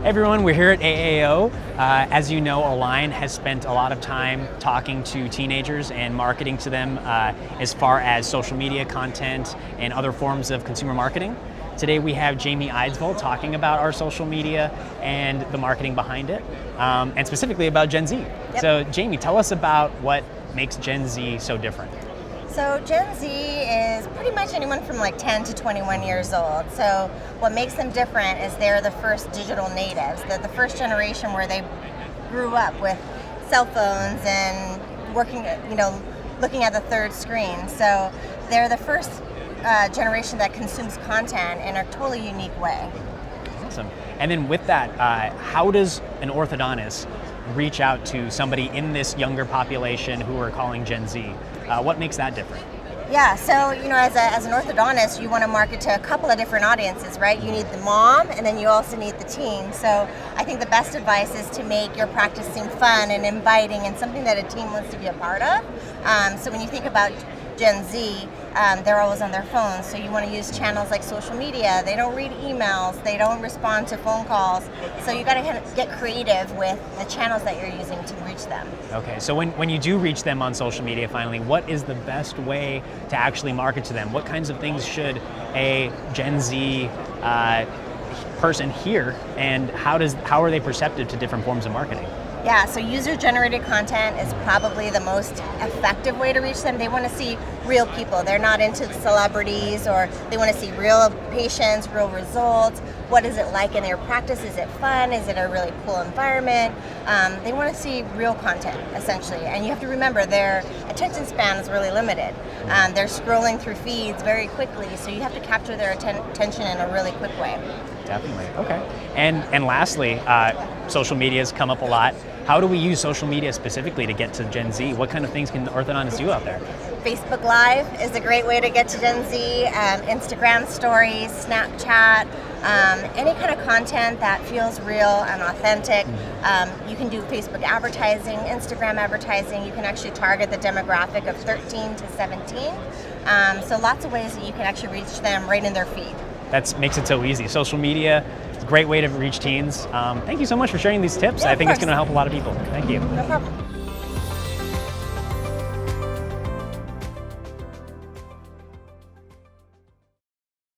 Everyone, we're here at AAO. As you know, Align has spent a lot of time talking to teenagers and marketing to them as far as social media content and other forms of consumer marketing. Today we have Jamie Eidsvold talking about our social media and the marketing behind it, and specifically about Gen Z. Yep. So Jamie, tell us about what makes Gen Z so different. So Gen Z is pretty much anyone from like 10 to 21 years old. So what makes them different is they're the first digital natives. They're the first generation where they grew up with cell phones and working, looking at the third screen. So they're the first generation that consumes content in a totally unique way. Awesome. And then with that, how does an orthodontist reach out to somebody in this younger population who we're calling Gen Z? What makes that different? Yeah, so as an orthodontist, you want to market to a couple of different audiences, right? You need the mom, and then you also need the teen. So I think the best advice is to make your practice seem fun and inviting and something that a teen wants to be a part of. So when you think about Gen Z, they're always on their phones, so you want to use channels like social media. They don't read emails, they don't respond to phone calls, so you got to get creative with the channels that you're using to reach them. Okay, so when you do reach them on social media finally, what is the best way to actually market to them? What kinds of things should a Gen Z person hear, and how are they perceptive to different forms of marketing? Yeah, so user-generated content is probably the most effective way to reach them. They want to see real people. They're not into celebrities, or they want to see real patients, real results. What is it like in their practice? Is it fun? Is it a really cool environment? They want to see real content, essentially. And you have to remember their attention span is really limited. They're scrolling through feeds very quickly, so you have to capture their attention in a really quick way. Definitely. Okay. And lastly, social media has come up a lot. How do we use social media specifically to get to Gen Z? What kind of things can orthodontists do out there? Facebook Live is a great way to get to Gen Z. Instagram stories, Snapchat, any kind of content that feels real and authentic. You can do Facebook advertising, Instagram advertising. You can actually target the demographic of 13 to 17. So lots of ways that you can actually reach them right in their feed. That makes it so easy. Social media, it's a great way to reach teens. Thank you so much for sharing these tips. Yeah, I think it's course. going to help a lot of people. Thank you. No problem.